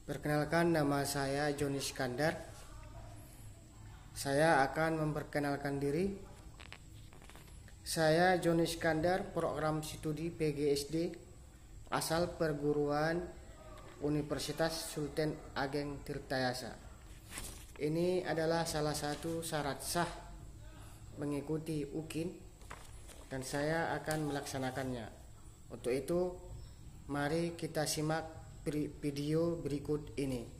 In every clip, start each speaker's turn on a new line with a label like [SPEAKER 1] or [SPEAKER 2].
[SPEAKER 1] Perkenalkan, nama saya Joni Iskandar. Saya akan memperkenalkan diri. Saya Joni Iskandar, program studi PGSD, asal perguruan Universitas Sultan Ageng Tirtayasa. Ini adalah salah satu syarat sah mengikuti UKIN dan saya akan melaksanakannya. Untuk itu, mari kita simak video berikut ini.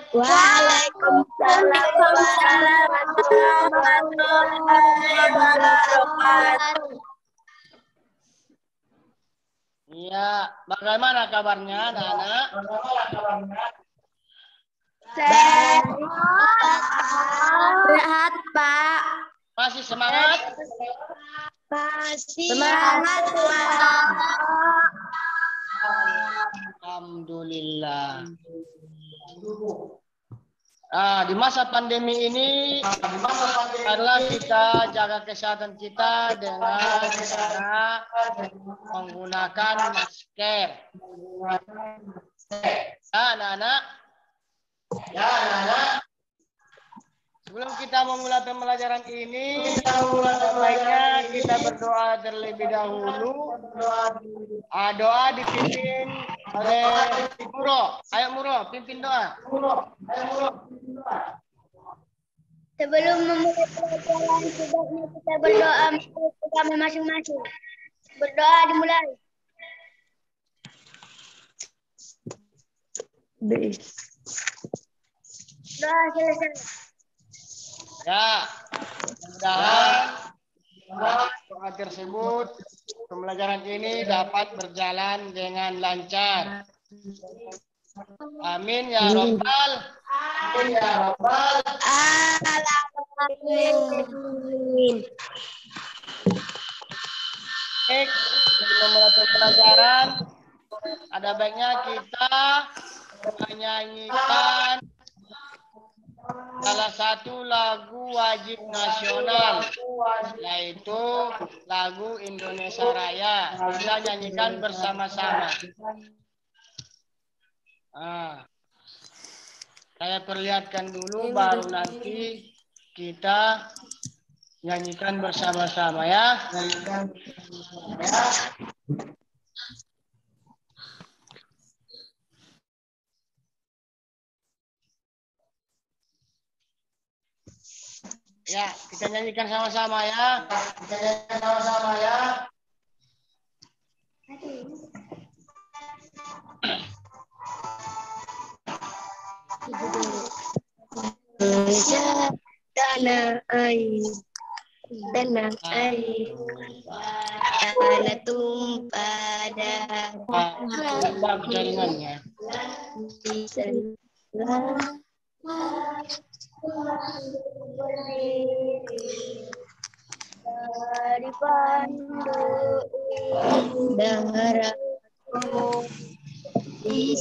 [SPEAKER 2] Waalaikumsalam warahmatullahi wabarakatuh.
[SPEAKER 3] Iya, bagaimana kabarnya anak-anak?
[SPEAKER 2] Sehat, Pak.
[SPEAKER 3] Masih semangat?
[SPEAKER 2] Masih semangat, Pak.
[SPEAKER 3] Alhamdulillah. Di masa pandemi ini adalah kita jaga kesehatan kita dengan cara menggunakan masker. Anak-anak. Sebelum kita memulai pembelajaran ini, sebaiknya kita berdoa terlebih dahulu. Doa dipimpin oleh Muro. Ayo Muro, pimpin doa.
[SPEAKER 2] Sebelum memulai pelajaran, sebaiknya kita berdoa bersama masing-masing. Berdoa dimulai. Doa selesai.
[SPEAKER 3] Ya, mudah-mudahan doa tersebut, pembelajaran ini dapat berjalan dengan lancar. Amin ya Rabbal. Amin ya Rabbal.
[SPEAKER 2] Alamin.
[SPEAKER 3] Baik, sebelum memulai pembelajaran, ada baiknya kita menyanyikan salah satu lagu wajib nasional, yaitu lagu Indonesia Raya. Kita nyanyikan bersama-sama. Saya perlihatkan dulu, baru nanti kita nyanyikan bersama-sama ya. Ya, kita nyanyikan sama-sama ya.
[SPEAKER 2] Indonesia tanah air, tanah tumpah darah.
[SPEAKER 3] Jaringannya.
[SPEAKER 2] Dari panduk darahku di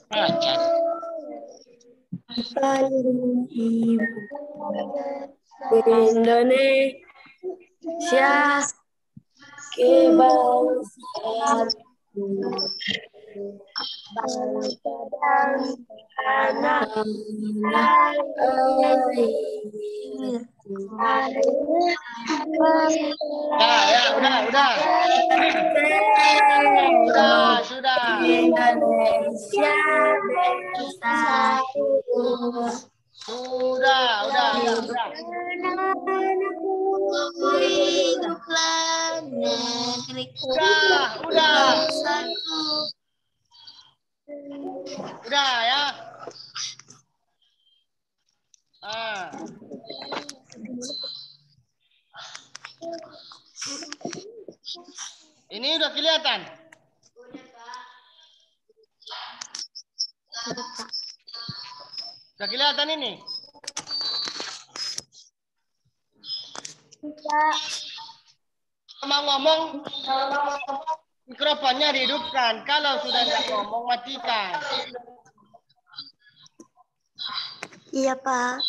[SPEAKER 3] Acan.
[SPEAKER 2] Indonesia kebangsaan bangsa dan tanah
[SPEAKER 3] air. Sudah.
[SPEAKER 2] Indonesia bersatu.
[SPEAKER 3] Sudah.
[SPEAKER 2] Hiduplah negeriku.
[SPEAKER 3] Udah.
[SPEAKER 2] Satu.
[SPEAKER 3] Udah ya. Ini udah kelihatan? Udah kelihatan ini? Mau ngomong, mikrofonnya dihidupkan. Kalau sudah nggak ngomong, matikan.
[SPEAKER 2] Iya, Pak.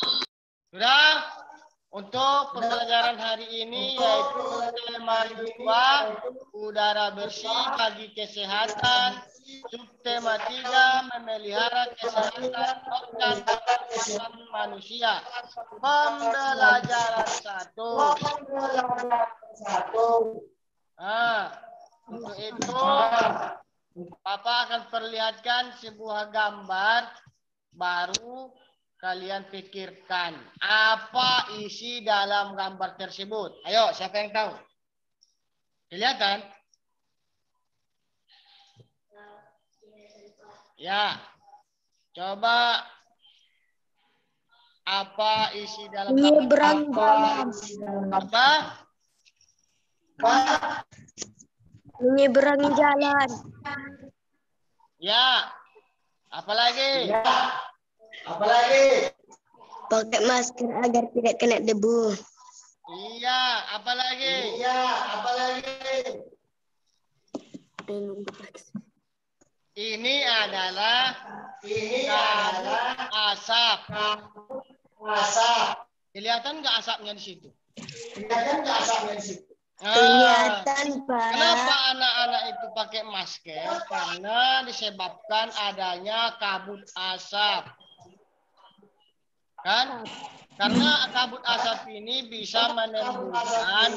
[SPEAKER 3] Sudah? Untuk pembelajaran hari ini yaitu tema 2, udara bersih bagi kesehatan. Subtema 3, memelihara kesehatan organ pernapasan manusia. Pembelajaran 1. Untuk itu, Papa akan perlihatkan sebuah gambar baru. Kalian pikirkan apa isi dalam gambar tersebut. Ayo, siapa yang tahu? Kelihatan? Ya. Coba apa isi dalam
[SPEAKER 2] Nyebrang jalan.
[SPEAKER 3] Apa?
[SPEAKER 2] Menyeberangi jalan.
[SPEAKER 3] Ya. Apalagi? Apalagi?
[SPEAKER 2] Pakai masker agar tidak kena debu.
[SPEAKER 3] Iya, apalagi? Iya, apalagi? Ini adalah asap. Kelihatan nggak asapnya di situ?
[SPEAKER 2] Kelihatan, Pak.
[SPEAKER 3] Kenapa anak-anak itu pakai masker? Karena disebabkan adanya kabut asap. Kan? Karena kabut asap ini bisa menimbulkan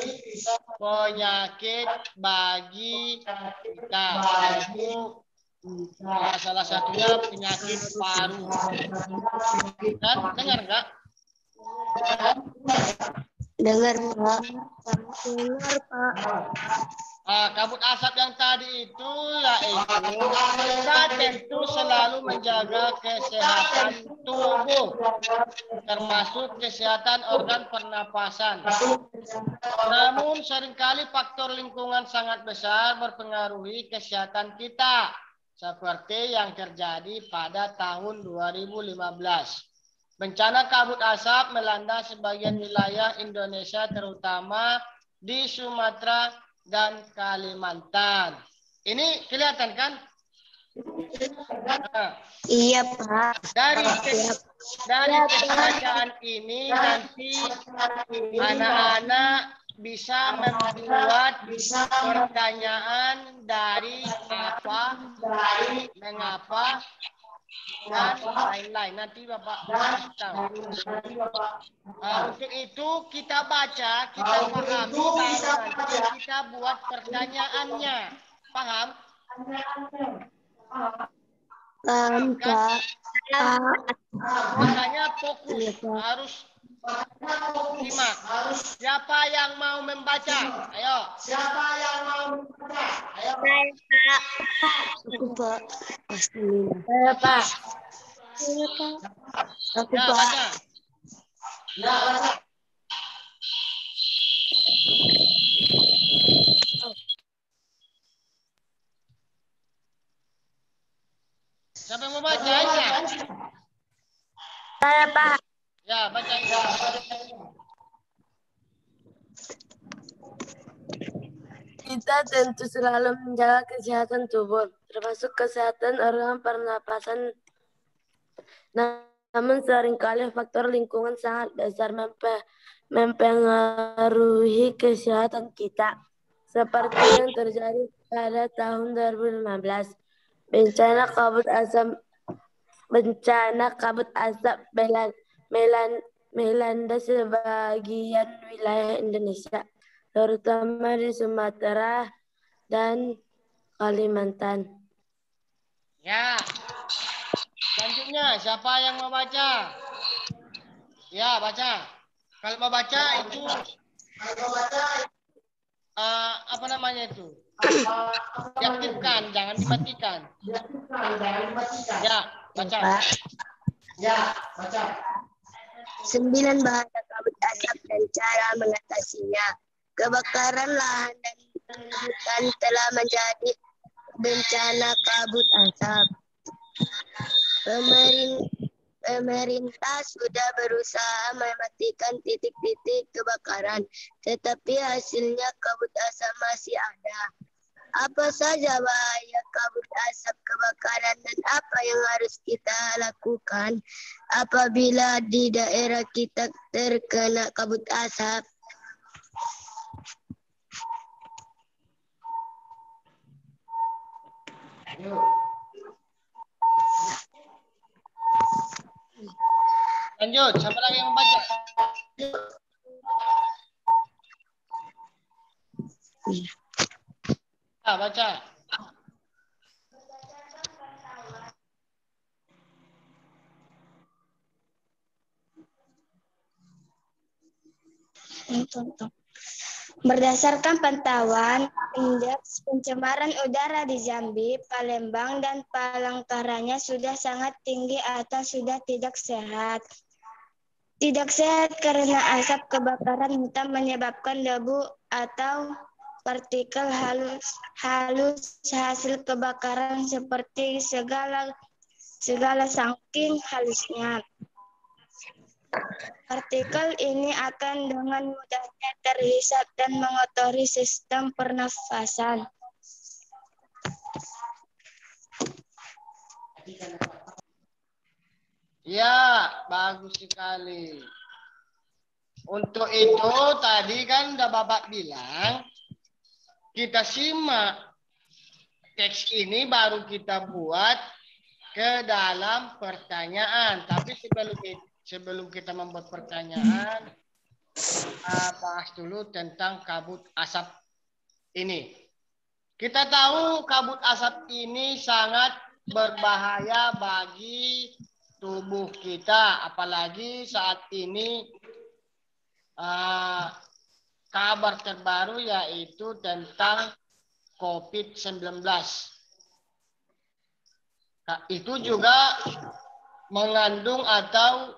[SPEAKER 3] penyakit bagi kita. Yaitu salah satunya penyakit paru. Kan? Dengar nggak?
[SPEAKER 2] Dengar, Pak. Dengar, Pak.
[SPEAKER 3] Kabut asap yang tadi itu yaitu kita tentu selalu menjaga kesehatan tubuh, termasuk kesehatan organ pernapasan. Namun seringkali faktor lingkungan sangat besar berpengaruhi kesehatan kita, seperti yang terjadi pada tahun 2015. Bencana kabut asap melanda sebagian wilayah Indonesia, terutama di Sumatera dan Kalimantan. Ini kelihatan kan?
[SPEAKER 2] Iya, Pak.
[SPEAKER 3] Dari pembacaan ini nanti anak-anak bisa membuat pertanyaan dari apa, mengapa, dan lain-lain. Nanti Bapak kasih tahu. Untuk itu kita baca, kita pahami, baru nanti kita buat pertanyaannya. Paham?
[SPEAKER 2] Paham, Pak.
[SPEAKER 3] Makanya fokus, harus simak. Siapa yang mau membaca? Ayo. Siapa yang mau membaca? Ayo.
[SPEAKER 2] Aku, Pak. Pasti.
[SPEAKER 3] Pak.
[SPEAKER 2] Aku,
[SPEAKER 3] Ya,
[SPEAKER 2] Pak.
[SPEAKER 3] baca. Ya, baca. Siapa yang mau baca? Aisyah?
[SPEAKER 2] Saya, Pak.
[SPEAKER 3] Ya, baca Aisyah.
[SPEAKER 2] Kita tentu selalu menjaga kesehatan tubuh, termasuk kesehatan organ pernapasan. Namun seringkali faktor lingkungan sangat besar mempengaruhi kesehatan kita. Seperti yang terjadi pada tahun 2015. Bencana kabut asap melanda sebagian wilayah Indonesia, terutama di Sumatera dan Kalimantan.
[SPEAKER 3] Ya. Selanjutnya, siapa yang mau baca? Ya, baca. Kalau mau baca itu apa namanya itu? Diaktifkan, jangan dimatikan. Ya, baca. Ya, baca.
[SPEAKER 2] 9 bahaya kabut asap dan cara mengatasinya. Kebakaran lahan dan hutan telah menjadi bencana kabut asap. Pemerintah sudah berusaha mematikan titik-titik kebakaran, tetapi hasilnya kabut asap masih ada. Apa saja bahaya kabut asap kebakaran dan apa yang harus kita lakukan apabila di daerah kita terkena kabut asap?
[SPEAKER 3] Lanjut, siapa lagi yang membaca? Baca.
[SPEAKER 2] Berdasarkan pantauan indeks pencemaran udara di Jambi, Palembang, dan Palangkaraya sudah sangat tinggi atau sudah tidak sehat. Tidak sehat karena asap kebakaran hutan menyebabkan debu atau partikel halus hasil kebakaran seperti segala saking halusnya. Partikel ini akan dengan mudahnya terhisap dan mengotori sistem pernafasan.
[SPEAKER 3] Ya, bagus sekali. Untuk itu tadi kan udah Bapak bilang, kita simak teks ini baru kita buat ke dalam pertanyaan. Tapi sebelum kita membuat pertanyaan, bahas dulu tentang kabut asap ini. Kita tahu kabut asap ini sangat berbahaya bagi tubuh kita, apalagi saat ini kabar terbaru yaitu tentang COVID-19. Itu juga mengandung atau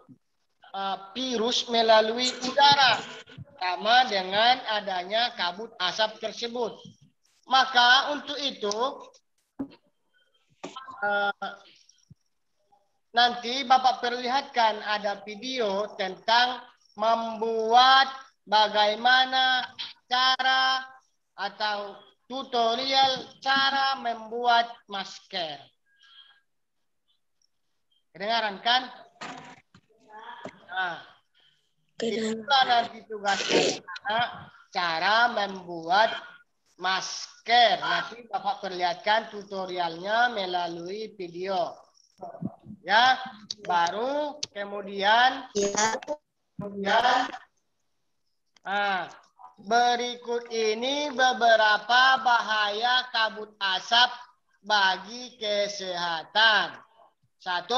[SPEAKER 3] virus melalui udara, sama dengan adanya kabut asap tersebut. Maka untuk itu nanti Bapak perlihatkan ada video tentang membuat bagaimana cara atau tutorial cara membuat masker. Kedengaran kan? Nah, itulah nanti tugasnya cara membuat masker. Nanti Bapak perlihatkan tutorialnya melalui video. Ya, baru kemudian berikut ini beberapa bahaya kabut asap bagi kesehatan. 1.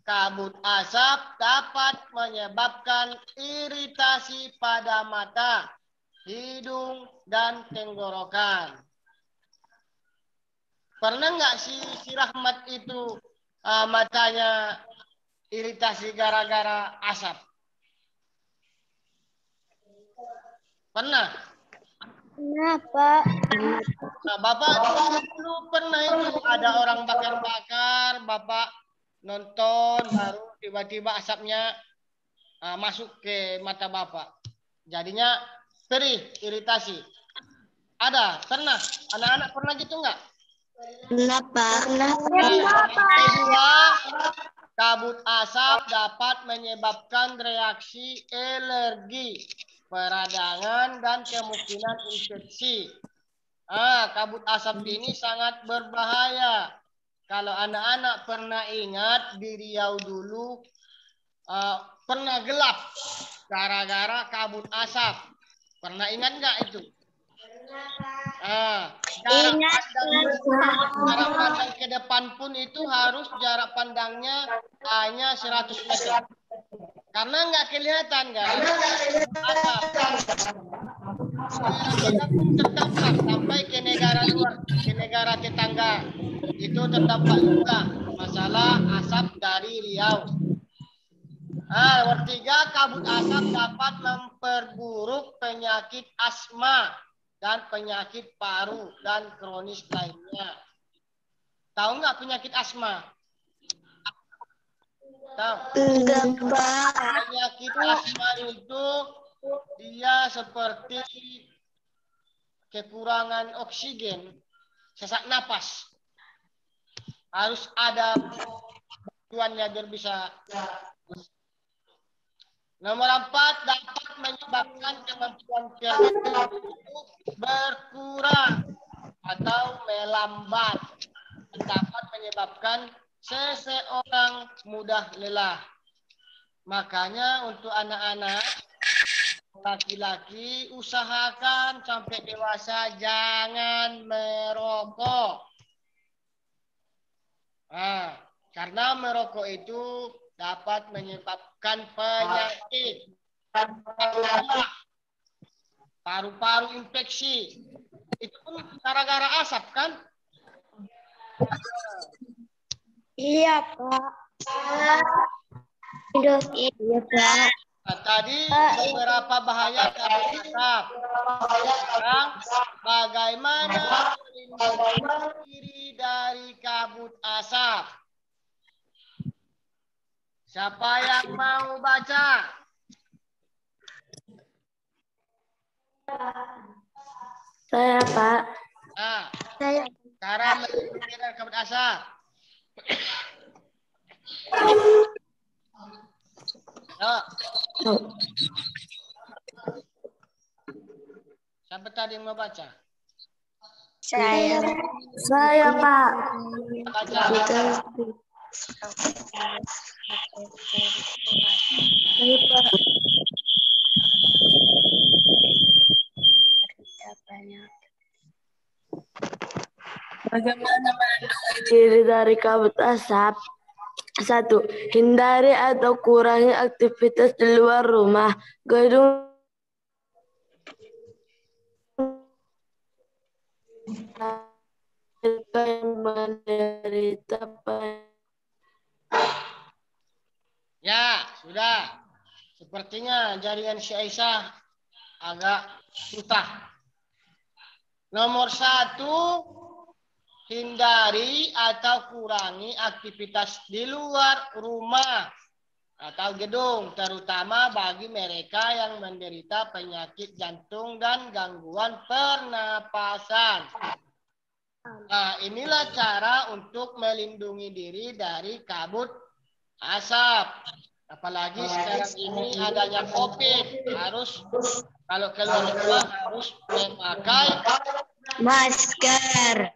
[SPEAKER 3] Kabut asap dapat menyebabkan iritasi pada mata, hidung, dan tenggorokan. Pernah nggak si Rahmat itu matanya iritasi gara-gara asap? Pernah?
[SPEAKER 2] Kenapa?
[SPEAKER 3] Nah, Bapak dulu pernah itu ada orang bakar-bakar, Bapak nonton, baru tiba-tiba asapnya masuk ke mata Bapak. Jadinya perih, iritasi. Ada? Pernah? Anak-anak pernah gitu nggak?
[SPEAKER 2] Kenapa?
[SPEAKER 3] Kedua, kabut asap dapat menyebabkan reaksi alergi, peradangan, dan kemungkinan infeksi. Kabut asap ini sangat berbahaya. Kalau anak-anak pernah ingat di Riau dulu pernah gelap gara-gara kabut asap. Pernah ingat nggak itu? Jarak pandang ke depan pun itu harus jarak pandangnya hanya 100 meter. Karena nggak kelihatan kan? Asap. Kita pun terdampak sampai ke negara luar, ke negara tetangga. Itu terdampak juga masalah asap dari Riau. Nomor 3, kabut asap dapat memperburuk penyakit asma dan penyakit paru dan kronis lainnya. Tahu nggak penyakit asma? Tahu?
[SPEAKER 2] Enggak, Pak.
[SPEAKER 3] Penyakit asma itu dia seperti kekurangan oksigen, sesak napas. Harus ada bantuannya biar bisa. Nomor 4, dapat menyebabkan kemampuan kerja berkurang atau melambat. Dapat menyebabkan seseorang mudah lelah. Makanya untuk anak-anak laki-laki usahakan sampai dewasa jangan merokok. Nah, karena merokok itu dapat menyebabkan penyakit paru-paru infeksi. Itu pun gara-gara asap kan?
[SPEAKER 2] Iya, Pak. Iya, Pak.
[SPEAKER 3] Nah, tadi beberapa bahaya kabut asap. Sekarang bagaimana melindungi diri dari kabut asap? Siapa yang mau baca?
[SPEAKER 2] Saya, Pak.
[SPEAKER 3] Nah,
[SPEAKER 2] Saya.
[SPEAKER 3] cara melindungi diri dari kabut asap. Yo. Siapa tadi yang mau baca?
[SPEAKER 2] Saya, Pak.
[SPEAKER 3] Baca.
[SPEAKER 2] Bagaimana melindungi diri dari kabut asap? 1. Hindari atau kurangi aktivitas di luar rumah. Gedung yang menderita.
[SPEAKER 3] Ya, sudah. Sepertinya jaringan si Aisyah agak susah. Nomor 1, hindari atau kurangi aktivitas di luar rumah atau gedung, terutama bagi mereka yang menderita penyakit jantung dan gangguan pernapasan. Nah, inilah cara untuk melindungi diri dari kabut asap. Apalagi sekarang ini adanya COVID, harus kalau keluar rumah harus memakai
[SPEAKER 2] Masker.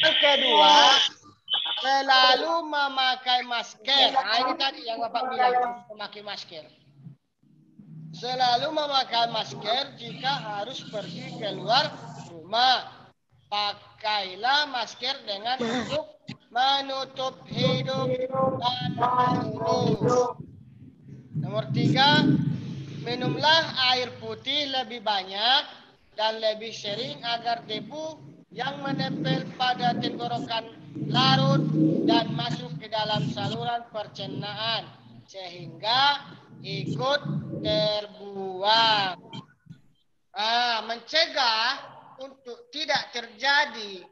[SPEAKER 3] Yang kedua, selalu memakai masker. Nah, ini tadi yang Bapak bilang, memakai masker. Selalu memakai masker jika harus pergi keluar rumah. Pakailah masker dengan untuk menutup hidung dan mulut. Nomor 3, minumlah air putih lebih banyak dan lebih sering agar debu yang menempel pada tenggorokan larut dan masuk ke dalam saluran pencernaan sehingga ikut terbuang. Mencegah untuk tidak terjadi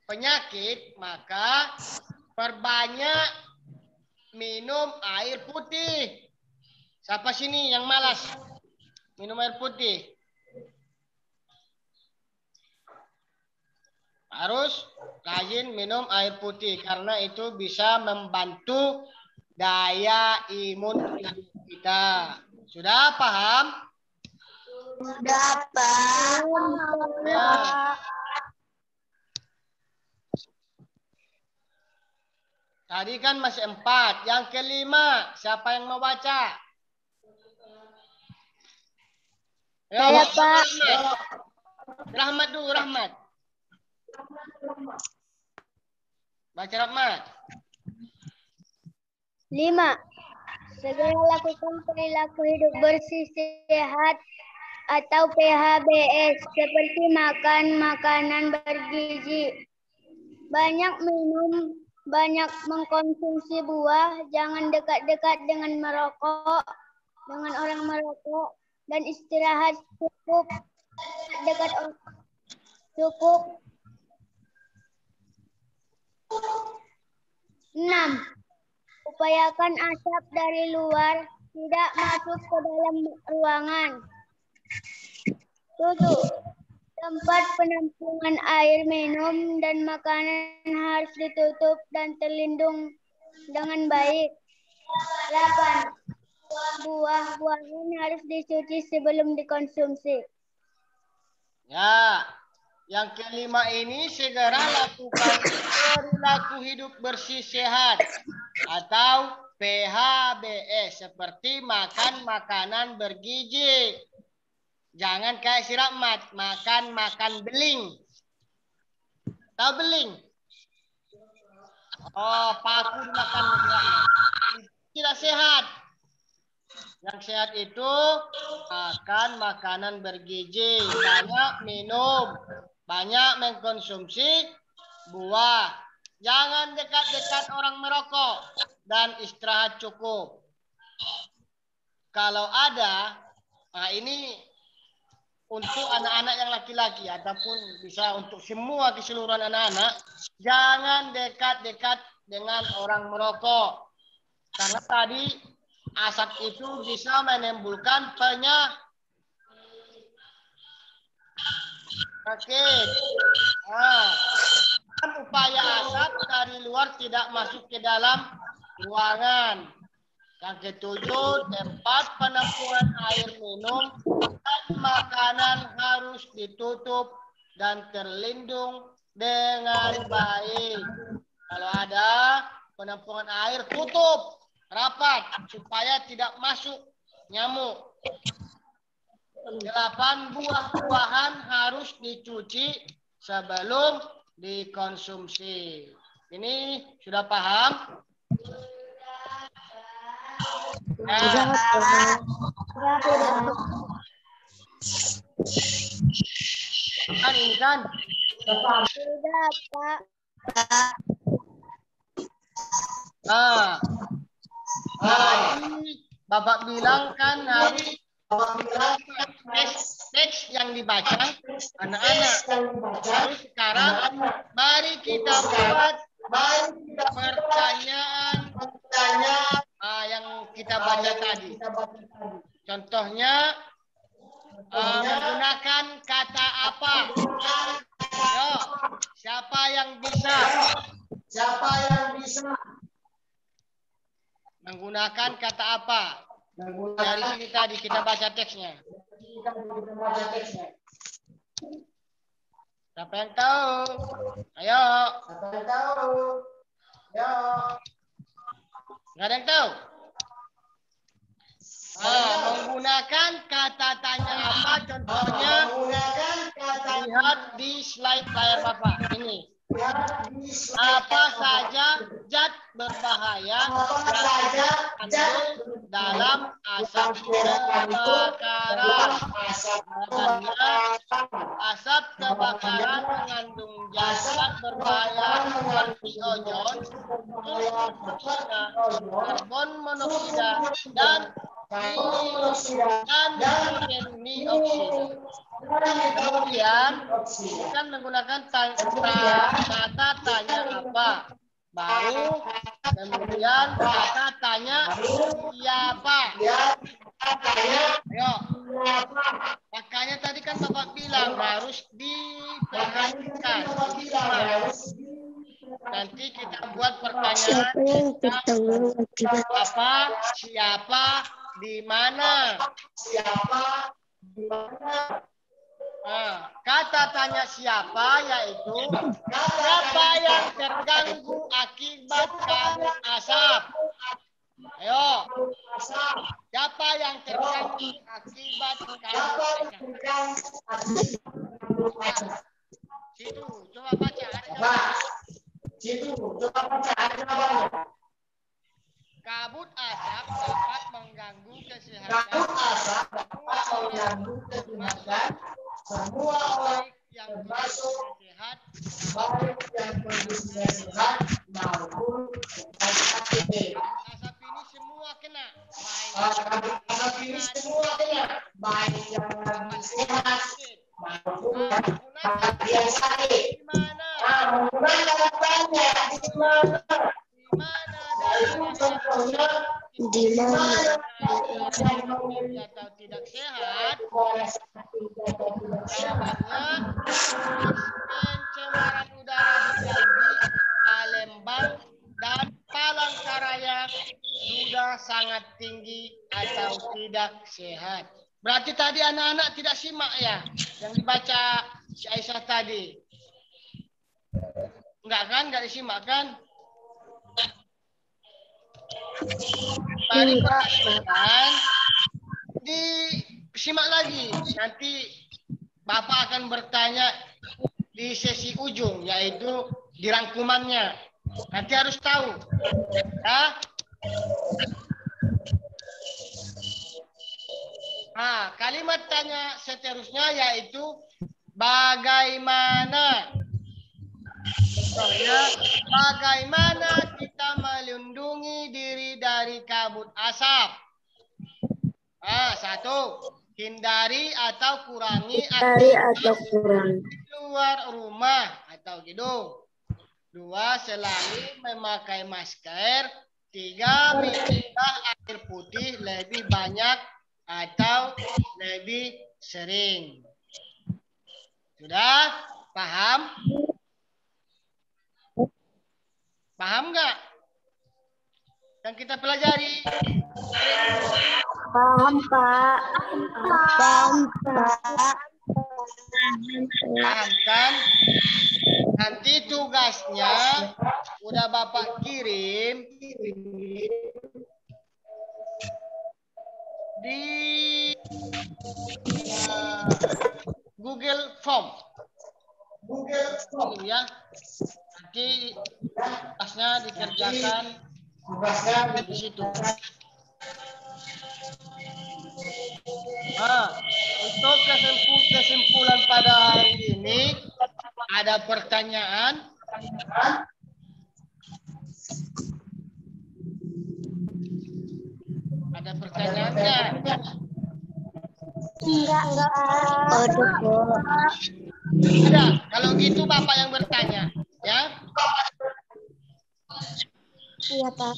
[SPEAKER 3] penyakit, maka perbanyak minum air putih. Siapa sini yang malas minum air putih? Harus rajin minum air putih karena itu bisa membantu daya imun tubuh kita. Sudah paham?
[SPEAKER 2] Sudah, Pak.
[SPEAKER 3] Ya. Tadi kan masih 4. Yang kelima, siapa yang mau baca?
[SPEAKER 2] Saya, Pak.
[SPEAKER 3] Rahmat dulu, Rahmat. Baca Rahmat.
[SPEAKER 2] 5. Segera lakukan perilaku hidup bersih sehat atau PHBS seperti makan makanan bergizi. Banyak minum, banyak mengkonsumsi buah, jangan dekat-dekat dengan orang merokok, dan istirahat cukup. dekat cukup. 6. Upayakan asap dari luar tidak masuk ke dalam ruangan. 7. Tempat penampungan air minum dan makanan harus ditutup dan terlindung dengan baik. 8. Buah-buahan harus dicuci sebelum dikonsumsi.
[SPEAKER 3] Ya, yang kelima ini segera lakukan perilaku hidup bersih sehat atau PHBS seperti makan makanan bergizi. Jangan kayak si Rahmat, makan beling. Tahu beling? Oh, paku dimakan si Rahmat. Tidak sehat. Yang sehat itu makan makanan bergizi, banyak minum, banyak mengkonsumsi buah. Jangan dekat-dekat orang merokok dan istirahat cukup. Kalau ada, nah ini untuk anak-anak yang laki-laki ataupun bisa untuk semua keseluruhan anak-anak, jangan dekat-dekat dengan orang merokok. Karena tadi asap itu bisa menimbulkan penyakit. Upaya asap dari luar tidak masuk ke dalam ruangan. Yang ketujuh, tempat penampungan air minum dan makanan harus ditutup dan terlindung dengan baik. Kalau ada penampungan air, tutup rapat supaya tidak masuk nyamuk. 8, buah-buahan harus dicuci sebelum dikonsumsi. Ini sudah paham? Kan ini kan?
[SPEAKER 2] Sudah, Pak.
[SPEAKER 3] Ini Bapak bilang kan harus teks yang dibaca anak-anak. Harus sekarang mari kita buat pertanyaan yang kita baca tadi. Contohnya menggunakan kata apa? Yo, siapa yang bisa? Menggunakan kata apa? Dari sini tadi kita baca teksnya. Siapa yang tahu? Ayo. Nggak ada yang tahu? Menggunakan kata tanya apa? Contohnya lihat di slide layar Bapak. Ini. Apa saja zat berbahaya yang terkandung dalam asap kebakaran? Jawabannya, asap kebakaran mengandung zat berbahaya seperti ozon, karbon monoksida, dan nitrogen dioksida. Kemudian kan menggunakan kata tanya apa, baru kemudian kata tanya siapa. Ayo, makanya tadi kan Bapak bilang harus diperhatikan. Nanti kita buat pertanyaan apa, siapa, di mana. Kata tanya siapa yaitu siapa yang terganggu akibat kabut asap. Ayo, siapa yang terganggu akibat kabut asap? Situ, coba baca. Ada jawabannya. Kabut asap dapat mengganggu kesehatan semua orang yang sehat maupun asap ini semua kena. Baik yang sehat di mana?
[SPEAKER 2] Di mana?
[SPEAKER 3] Atau tidak sehat? Jawabannya pencemaran udara di Jambi, Palembang, dan Palangkaraya sudah sangat tinggi atau tidak sehat. Berarti tadi anak-anak tidak simak ya yang dibaca si Aisyah tadi. Enggak kan? Enggak disimak kan? Mari perhatikan, disimak lagi. Nanti Bapak akan bertanya di sesi ujung, yaitu di rangkumannya. Nanti harus tahu. Ya. Nah, kalimat tanya seterusnya yaitu bagaimana? Contohnya, bagaimana kita melindungi diri dari kabut asap? Satu, hindari atau kurangi aktivitas di luar rumah atau gedung. Dua, selalu memakai masker. Tiga, minumlah air putih lebih banyak atau lebih sering. Sudah paham? Paham nggak? Yang kita pelajari.
[SPEAKER 2] Paham, Pak. Paham, Pak.
[SPEAKER 3] Paham kan? Nanti tugasnya udah Bapak kirim di Google Form. Ya. Nanti tugasnya dikerjakan di situ. Untuk kesimpulan pada hari ini, ada pertanyaan? Ada pertanyaan nggak?
[SPEAKER 2] Enggak. Aduh, Pak.
[SPEAKER 3] Ada. Kalau gitu Bapak yang bertanya, ya?
[SPEAKER 2] Iya, Pak.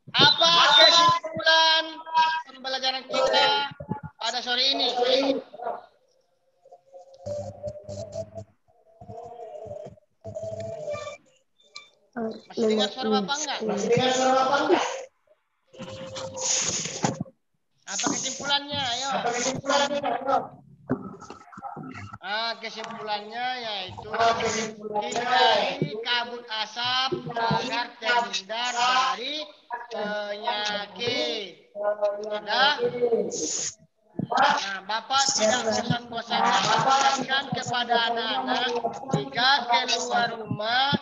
[SPEAKER 3] Apa kesimpulan pembelajaran kita pada sore ini? Masih dengar suara Bapak enggak? Apa kesimpulannya? Ayo. Kesimpulannya yaitu hindari kabut asap agar terhindar dari penyakit. Sudah? Nah, Bapak tidak bosan-bosan mengingatkan kepada anak-anak jika keluar rumah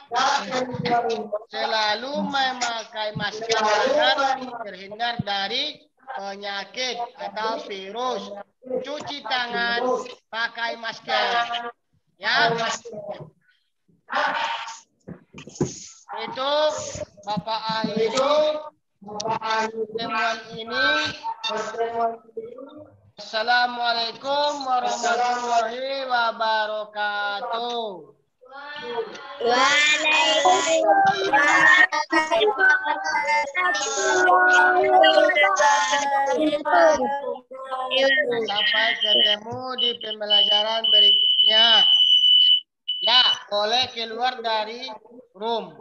[SPEAKER 3] selalu memakai masker agar terhindar dari penyakit atau virus. Cuci tangan, pakai masker. Ya. Itu Bapak akhiri pertemuan ini. Assalamualaikum warahmatullahi wabarakatuh. Sampai ketemu di pembelajaran berikutnya. Ya, boleh keluar dari room.